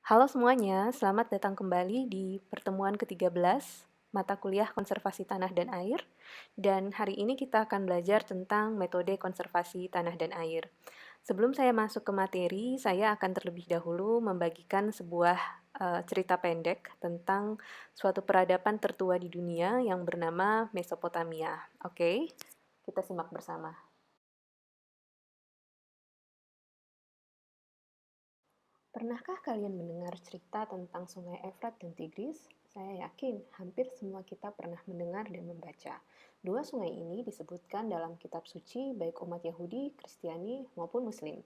Halo semuanya, selamat datang kembali di pertemuan ke-13 mata kuliah konservasi tanah dan air. Dan hari ini kita akan belajar tentang metode konservasi tanah dan air. Sebelum saya masuk ke materi, saya akan terlebih dahulu membagikan sebuah cerita pendek tentang suatu peradaban tertua di dunia yang bernama Mesopotamia. Oke, kita simak bersama. Pernahkah kalian mendengar cerita tentang Sungai Efrat dan Tigris? Saya yakin hampir semua kita pernah mendengar dan membaca. Dua sungai ini disebutkan dalam kitab suci baik umat Yahudi, Kristiani, maupun Muslim.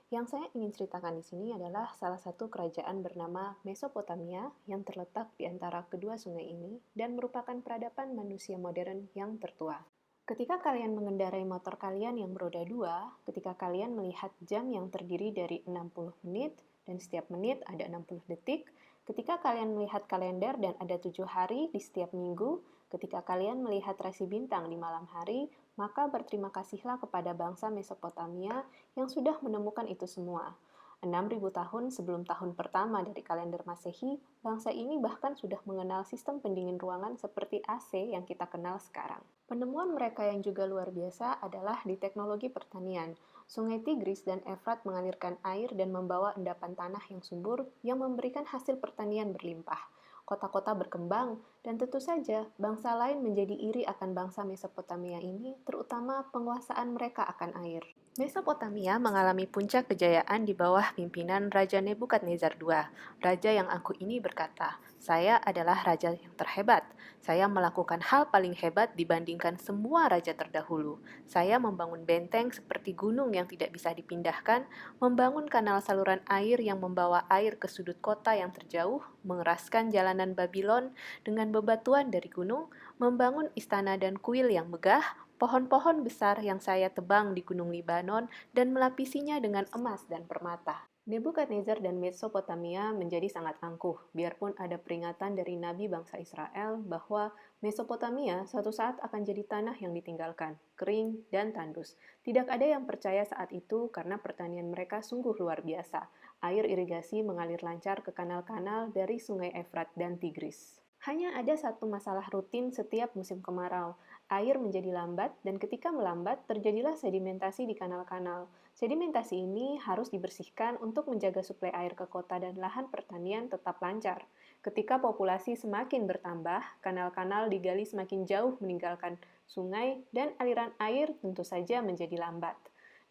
Yang saya ingin ceritakan di sini adalah salah satu kerajaan bernama Mesopotamia yang terletak di antara kedua sungai ini dan merupakan peradaban manusia modern yang tertua. Ketika kalian mengendarai motor kalian yang beroda dua, ketika kalian melihat jam yang terdiri dari 60 menit, dan setiap menit ada 60 detik, ketika kalian melihat kalender dan ada 7 hari di setiap minggu, ketika kalian melihat rasi bintang di malam hari, maka berterima kasihlah kepada bangsa Mesopotamia yang sudah menemukan itu semua. 6.000 tahun sebelum tahun pertama dari kalender Masehi, bangsa ini bahkan sudah mengenal sistem pendingin ruangan seperti AC yang kita kenal sekarang. Penemuan mereka yang juga luar biasa adalah di teknologi pertanian. Sungai Tigris dan Efrat mengalirkan air dan membawa endapan tanah yang subur yang memberikan hasil pertanian berlimpah. Kota-kota berkembang, dan tentu saja bangsa lain menjadi iri akan bangsa Mesopotamia ini, terutama penguasaan mereka akan air. Mesopotamia mengalami puncak kejayaan di bawah pimpinan Raja Nebukadnezar II. Raja yang angkuh ini berkata, "Saya adalah raja yang terhebat. Saya melakukan hal paling hebat dibandingkan semua raja terdahulu. Saya membangun benteng seperti gunung yang tidak bisa dipindahkan, membangun kanal saluran air yang membawa air ke sudut kota yang terjauh, mengeraskan jalanan Babylon dengan bebatuan dari gunung, membangun istana dan kuil yang megah, pohon-pohon besar yang saya tebang di Gunung Libanon dan melapisinya dengan emas dan permata." Nebukadnezar dan Mesopotamia menjadi sangat angkuh, biarpun ada peringatan dari Nabi bangsa Israel bahwa Mesopotamia suatu saat akan jadi tanah yang ditinggalkan, kering dan tandus. Tidak ada yang percaya saat itu karena pertanian mereka sungguh luar biasa. Air irigasi mengalir lancar ke kanal-kanal dari Sungai Efrat dan Tigris. Hanya ada satu masalah rutin setiap musim kemarau. Air menjadi lambat, dan ketika melambat, terjadilah sedimentasi di kanal-kanal. Sedimentasi ini harus dibersihkan untuk menjaga suplai air ke kota dan lahan pertanian tetap lancar. Ketika populasi semakin bertambah, kanal-kanal digali semakin jauh meninggalkan sungai, dan aliran air tentu saja menjadi lambat.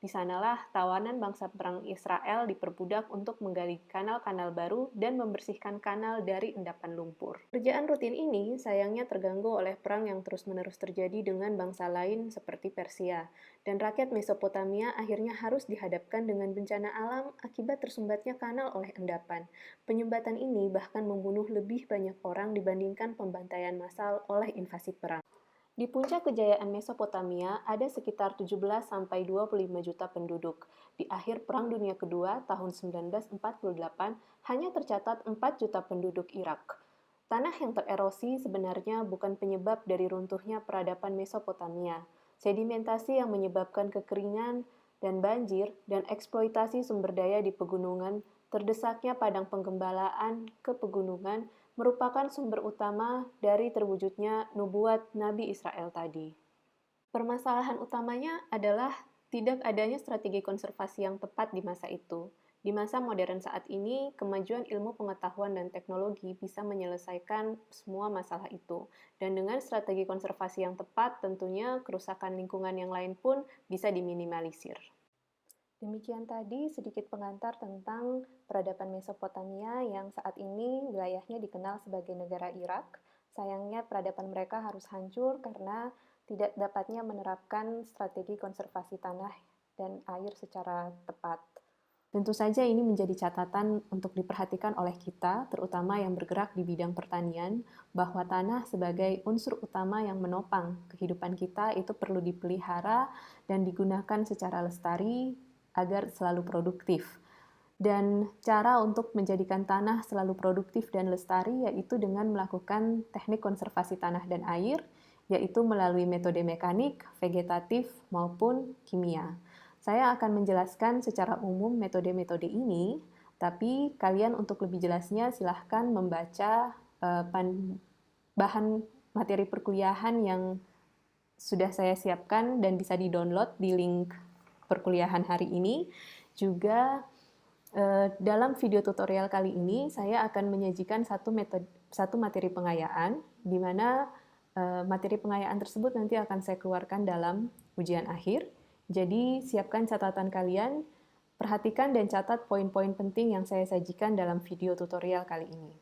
Di sanalah tawanan bangsa perang Israel diperbudak untuk menggali kanal-kanal baru dan membersihkan kanal dari endapan lumpur. Kerjaan rutin ini sayangnya terganggu oleh perang yang terus-menerus terjadi dengan bangsa lain seperti Persia, dan rakyat Mesopotamia akhirnya harus dihadapkan dengan bencana alam akibat tersumbatnya kanal oleh endapan. Penyumbatan ini bahkan membunuh lebih banyak orang dibandingkan pembantaian massal oleh invasi perang. Di puncak kejayaan Mesopotamia ada sekitar 17-25 juta penduduk. Di akhir Perang Dunia Kedua tahun 1948 hanya tercatat 4 juta penduduk Irak. Tanah yang tererosi sebenarnya bukan penyebab dari runtuhnya peradaban Mesopotamia. Sedimentasi yang menyebabkan kekeringan dan banjir dan eksploitasi sumber daya di pegunungan, terdesaknya padang penggembalaan ke pegunungan, merupakan sumber utama dari terwujudnya nubuat Nabi Israel tadi. Permasalahan utamanya adalah tidak adanya strategi konservasi yang tepat di masa itu. Di masa modern saat ini, kemajuan ilmu pengetahuan dan teknologi bisa menyelesaikan semua masalah itu. Dan dengan strategi konservasi yang tepat, tentunya kerusakan lingkungan yang lain pun bisa diminimalisir. Demikian tadi sedikit pengantar tentang peradaban Mesopotamia yang saat ini wilayahnya dikenal sebagai negara Irak. Sayangnya peradaban mereka harus hancur karena tidak dapatnya menerapkan strategi konservasi tanah dan air secara tepat. Tentu saja ini menjadi catatan untuk diperhatikan oleh kita, terutama yang bergerak di bidang pertanian, bahwa tanah sebagai unsur utama yang menopang kehidupan kita itu perlu dipelihara dan digunakan secara lestari agar selalu produktif. Dan cara untuk menjadikan tanah selalu produktif dan lestari yaitu dengan melakukan teknik konservasi tanah dan air, yaitu melalui metode mekanik, vegetatif, maupun kimia. Saya akan menjelaskan secara umum metode-metode ini. Tapi kalian untuk lebih jelasnya silahkan membaca bahan materi perkuliahan yang sudah saya siapkan dan bisa di-download di link perkuliahan hari ini. Juga dalam video tutorial kali ini saya akan menyajikan satu materi pengayaan, di mana materi pengayaan tersebut nanti akan saya keluarkan dalam ujian akhir. Jadi siapkan catatan kalian, perhatikan dan catat poin-poin penting yang saya sajikan dalam video tutorial kali ini.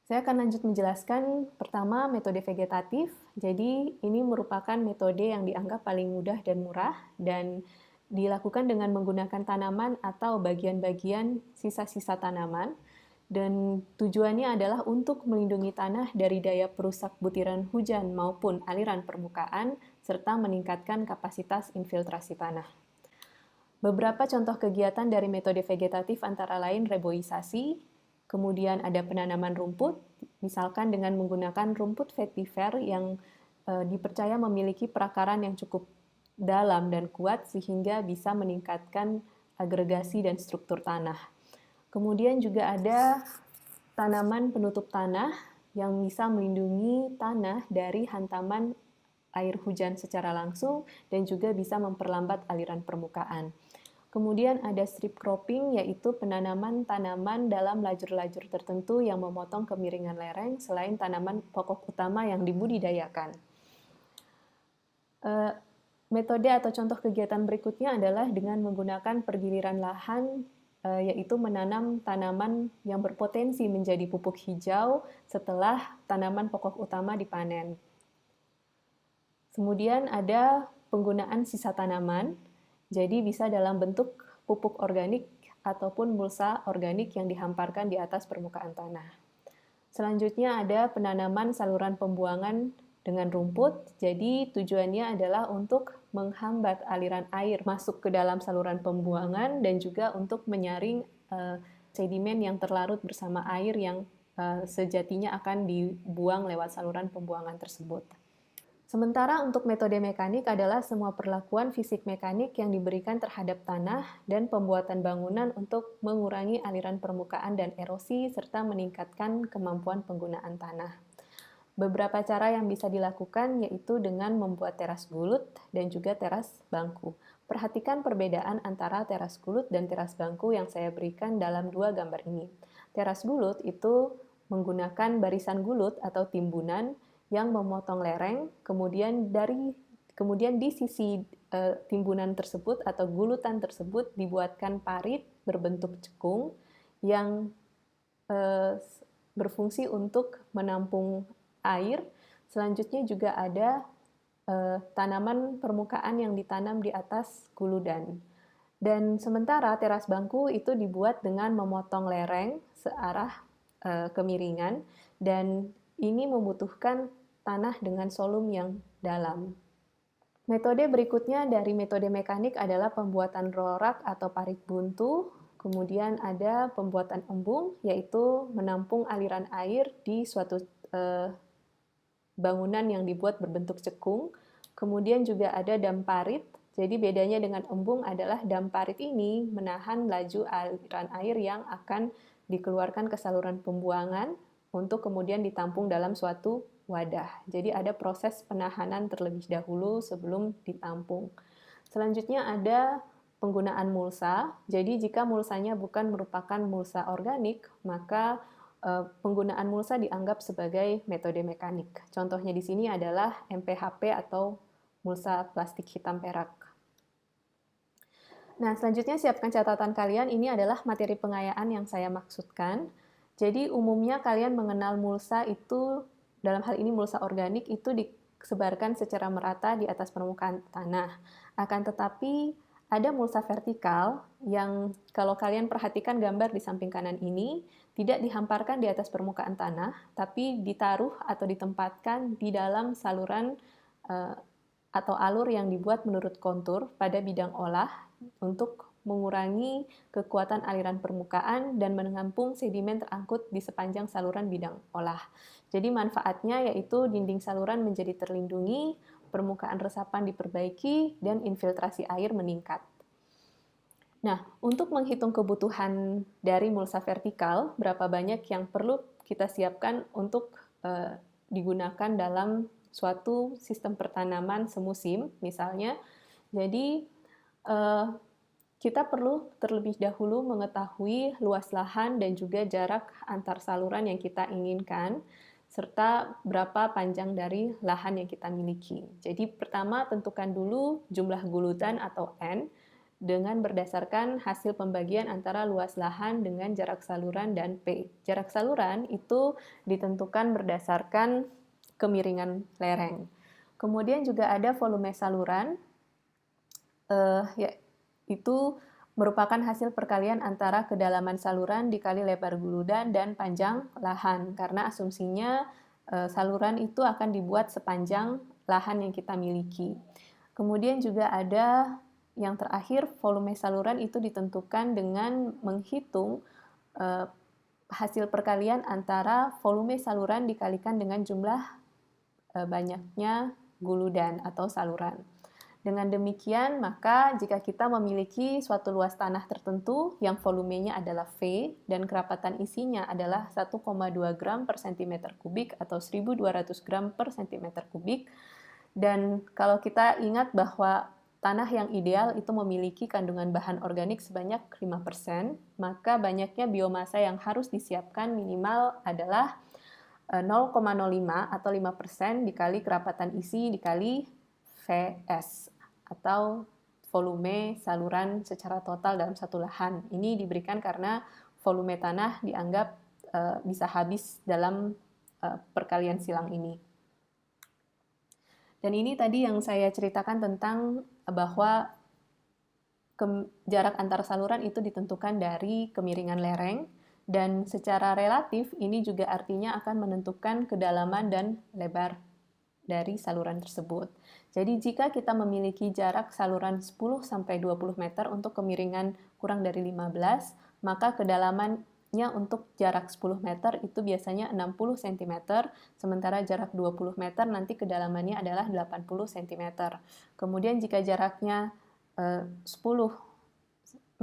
Saya akan lanjut menjelaskan pertama metode vegetatif. Jadi ini merupakan metode yang dianggap paling mudah dan murah dan dilakukan dengan menggunakan tanaman atau bagian-bagian sisa-sisa tanaman. Dan tujuannya adalah untuk melindungi tanah dari daya perusak butiran hujan maupun aliran permukaan, serta meningkatkan kapasitas infiltrasi tanah. Beberapa contoh kegiatan dari metode vegetatif antara lain reboisasi, kemudian ada penanaman rumput, misalkan dengan menggunakan rumput vetiver yang dipercaya memiliki perakaran yang cukup dalam dan kuat sehingga bisa meningkatkan agregasi dan struktur tanah. Kemudian juga ada tanaman penutup tanah yang bisa melindungi tanah dari hantaman air hujan secara langsung dan juga bisa memperlambat aliran permukaan. Kemudian ada strip cropping, yaitu penanaman tanaman dalam lajur-lajur tertentu yang memotong kemiringan lereng selain tanaman pokok utama yang dibudidayakan. Metode atau contoh kegiatan berikutnya adalah dengan menggunakan pergiliran lahan, yaitu menanam tanaman yang berpotensi menjadi pupuk hijau setelah tanaman pokok utama dipanen. Kemudian ada penggunaan sisa tanaman, jadi bisa dalam bentuk pupuk organik ataupun mulsa organik yang dihamparkan di atas permukaan tanah. Selanjutnya ada penanaman saluran pembuangan dengan rumput, jadi tujuannya adalah untuk menghambat aliran air masuk ke dalam saluran pembuangan dan juga untuk menyaring sedimen yang terlarut bersama air yang sejatinya akan dibuang lewat saluran pembuangan tersebut. Sementara untuk metode mekanik adalah semua perlakuan fisik mekanik yang diberikan terhadap tanah dan pembuatan bangunan untuk mengurangi aliran permukaan dan erosi serta meningkatkan kemampuan penggunaan tanah. Beberapa cara yang bisa dilakukan yaitu dengan membuat teras gulut dan juga teras bangku. Perhatikan perbedaan antara teras gulut dan teras bangku yang saya berikan dalam dua gambar ini. Teras gulut itu menggunakan barisan gulut atau timbunan yang memotong lereng, kemudian di sisi timbunan tersebut atau gulutan tersebut dibuatkan parit berbentuk cekung yang berfungsi untuk menampung air. Selanjutnya juga ada tanaman permukaan yang ditanam di atas guludan. Dan sementara teras bangku itu dibuat dengan memotong lereng searah kemiringan dan ini membutuhkan tanah dengan solum yang dalam. Metode berikutnya dari metode mekanik adalah pembuatan rorak atau parit buntu. Kemudian ada pembuatan embung, yaitu menampung aliran air di suatu bangunan yang dibuat berbentuk cekung. Kemudian juga ada dam parit. Jadi bedanya dengan embung adalah dam parit ini menahan laju aliran air yang akan dikeluarkan ke saluran pembuangan untuk kemudian ditampung dalam suatu wadah. Jadi ada proses penahanan terlebih dahulu sebelum ditampung. Selanjutnya ada penggunaan mulsa. Jadi jika mulsanya bukan merupakan mulsa organik, maka penggunaan mulsa dianggap sebagai metode mekanik. Contohnya di sini adalah MPHP atau mulsa plastik hitam perak. Nah, selanjutnya siapkan catatan kalian. Ini adalah materi pengayaan yang saya maksudkan. Jadi umumnya kalian mengenal mulsa itu, dalam hal ini mulsa organik, itu disebarkan secara merata di atas permukaan tanah. Akan tetapi ada mulsa vertikal yang kalau kalian perhatikan gambar di samping kanan ini, tidak dihamparkan di atas permukaan tanah, tapi ditaruh atau ditempatkan di dalam saluran atau alur yang dibuat menurut kontur pada bidang olah untuk mengurangi kekuatan aliran permukaan dan menampung sedimen terangkut di sepanjang saluran bidang olah. Jadi manfaatnya yaitu dinding saluran menjadi terlindungi, permukaan resapan diperbaiki, dan infiltrasi air meningkat. Nah, untuk menghitung kebutuhan dari mulsa vertikal, berapa banyak yang perlu kita siapkan untuk digunakan dalam suatu sistem pertanaman semusim, misalnya. Jadi, kita perlu terlebih dahulu mengetahui luas lahan dan juga jarak antar saluran yang kita inginkan, serta berapa panjang dari lahan yang kita miliki. Jadi, pertama tentukan dulu jumlah guludan atau N, dengan berdasarkan hasil pembagian antara luas lahan dengan jarak saluran dan P. Jarak saluran itu ditentukan berdasarkan kemiringan lereng. Kemudian juga ada volume saluran, itu merupakan hasil perkalian antara kedalaman saluran dikali lebar guludan dan panjang lahan, karena asumsinya saluran itu akan dibuat sepanjang lahan yang kita miliki. Kemudian juga ada yang terakhir, volume saluran itu ditentukan dengan menghitung hasil perkalian antara volume saluran dikalikan dengan jumlah banyaknya guludan atau saluran. Dengan demikian, maka jika kita memiliki suatu luas tanah tertentu yang volumenya adalah V dan kerapatan isinya adalah 1,2 gram per cm kubik atau 1.200 gram per cm kubik, dan kalau kita ingat bahwa tanah yang ideal itu memiliki kandungan bahan organik sebanyak 5%, maka banyaknya biomasa yang harus disiapkan minimal adalah 0,05 atau 5% dikali kerapatan isi dikali VS atau volume saluran secara total dalam satu lahan. Ini diberikan karena volume tanah dianggap bisa habis dalam perkalian silang ini. Dan ini tadi yang saya ceritakan tentang bahwa jarak antar saluran itu ditentukan dari kemiringan lereng, dan secara relatif ini juga artinya akan menentukan kedalaman dan lebar dari saluran tersebut. Jadi jika kita memiliki jarak saluran 10-20 meter untuk kemiringan kurang dari 15, maka kedalaman untuk jarak 10 meter itu biasanya 60 cm, sementara jarak 20 meter nanti kedalamannya adalah 80 cm. Kemudian jika jaraknya 10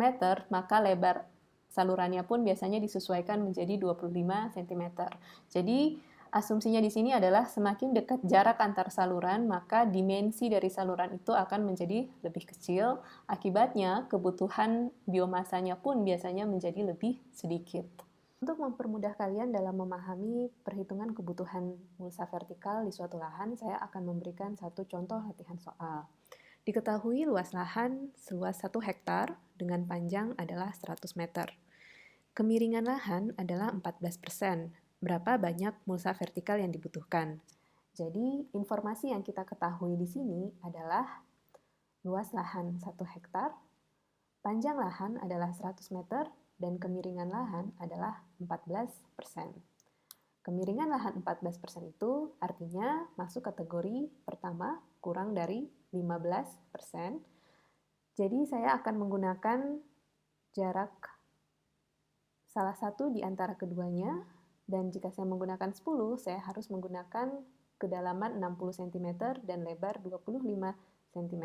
meter, maka lebar salurannya pun biasanya disesuaikan menjadi 25 cm. Jadi asumsinya di sini adalah semakin dekat jarak antar saluran, maka dimensi dari saluran itu akan menjadi lebih kecil. Akibatnya, kebutuhan biomasanya pun biasanya menjadi lebih sedikit. Untuk mempermudah kalian dalam memahami perhitungan kebutuhan mulsa vertikal di suatu lahan, saya akan memberikan satu contoh latihan soal. Diketahui luas lahan seluas 1 hektar dengan panjang adalah 100 meter. Kemiringan lahan adalah 14%. Berapa banyak mulsa vertikal yang dibutuhkan? Jadi, informasi yang kita ketahui di sini adalah luas lahan 1 hektar, panjang lahan adalah 100 meter, dan kemiringan lahan adalah 14%. Kemiringan lahan 14% itu artinya masuk kategori pertama kurang dari 15%. Jadi saya akan menggunakan jarak salah satu di antara keduanya, dan jika saya menggunakan 10, saya harus menggunakan kedalaman 60 cm dan lebar 25 cm.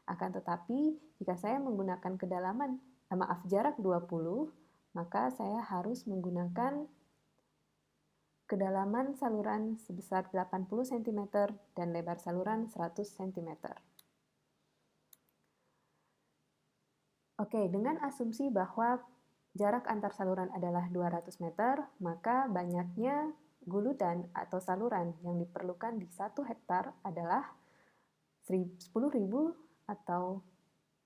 Akan tetapi, jika saya menggunakan jarak 20, maka saya harus menggunakan kedalaman saluran sebesar 80 cm dan lebar saluran 100 cm. Oke, dengan asumsi bahwa jarak antar saluran adalah 200 meter, maka banyaknya guludan atau saluran yang diperlukan di 1 hektar adalah 10.000 atau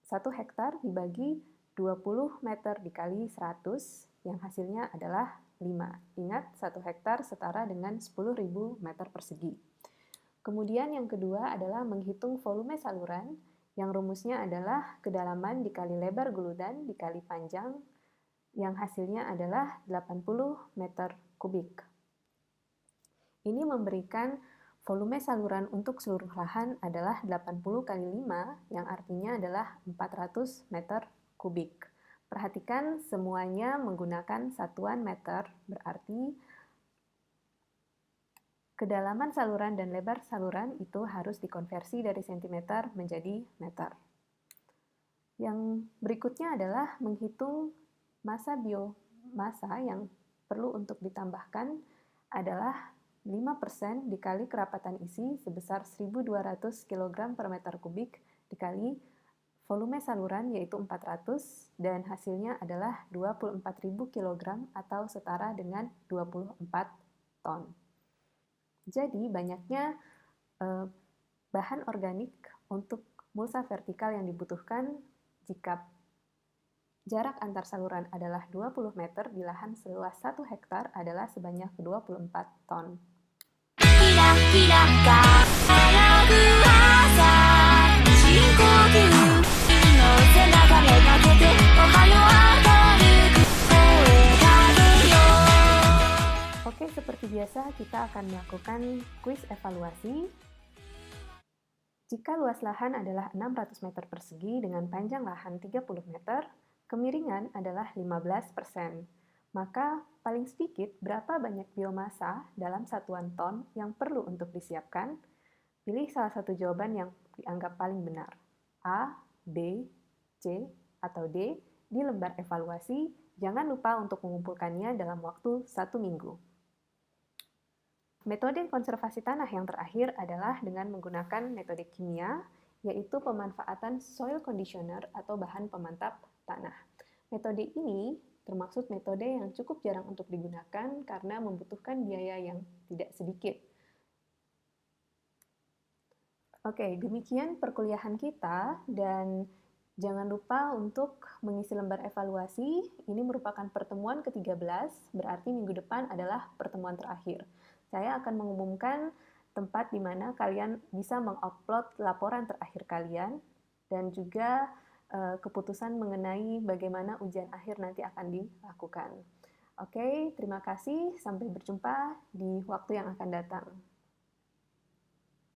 1 hektar dibagi 20 meter dikali 100, yang hasilnya adalah 5. Ingat, 1 hektar setara dengan 10.000 meter persegi. Kemudian yang kedua adalah menghitung volume saluran, yang rumusnya adalah kedalaman dikali lebar guludan dikali panjang, yang hasilnya adalah 80 meter kubik. Ini memberikan volume saluran untuk seluruh lahan adalah 80 kali 5, yang artinya adalah 400 meter kubik. Perhatikan semuanya menggunakan satuan meter, berarti kedalaman saluran dan lebar saluran itu harus dikonversi dari cm menjadi meter. Yang berikutnya adalah menghitung massa biomasa yang perlu untuk ditambahkan adalah 5% dikali kerapatan isi sebesar 1.200 kg per meter kubik dikali volume saluran yaitu 400 dan hasilnya adalah 24.000 kg atau setara dengan 24 ton. Jadi banyaknya bahan organik untuk mulsa vertikal yang dibutuhkan jika jarak antar saluran adalah 20 meter di lahan seluas 1 hektar adalah sebanyak 24 ton. Oke, seperti biasa kita akan melakukan kuis evaluasi. Jika luas lahan adalah 600 meter persegi dengan panjang lahan 30 meter, kemiringan adalah 15%. Maka paling sedikit berapa banyak biomasa dalam satuan ton yang perlu untuk disiapkan? Pilih salah satu jawaban yang dianggap paling benar. A, B, C, atau D di lembar evaluasi. Jangan lupa untuk mengumpulkannya dalam waktu 1 minggu. Metode konservasi tanah yang terakhir adalah dengan menggunakan metode kimia, yaitu pemanfaatan soil conditioner atau bahan pemantap tanah. Metode ini termasuk metode yang cukup jarang untuk digunakan karena membutuhkan biaya yang tidak sedikit. Oke, demikian perkuliahan kita dan jangan lupa untuk mengisi lembar evaluasi. Ini merupakan pertemuan ke-13, berarti minggu depan adalah pertemuan terakhir. Saya akan mengumumkan tempat di mana kalian bisa mengupload laporan terakhir kalian dan juga keputusan mengenai bagaimana ujian akhir nanti akan dilakukan. Oke, terima kasih. Sampai berjumpa di waktu yang akan datang.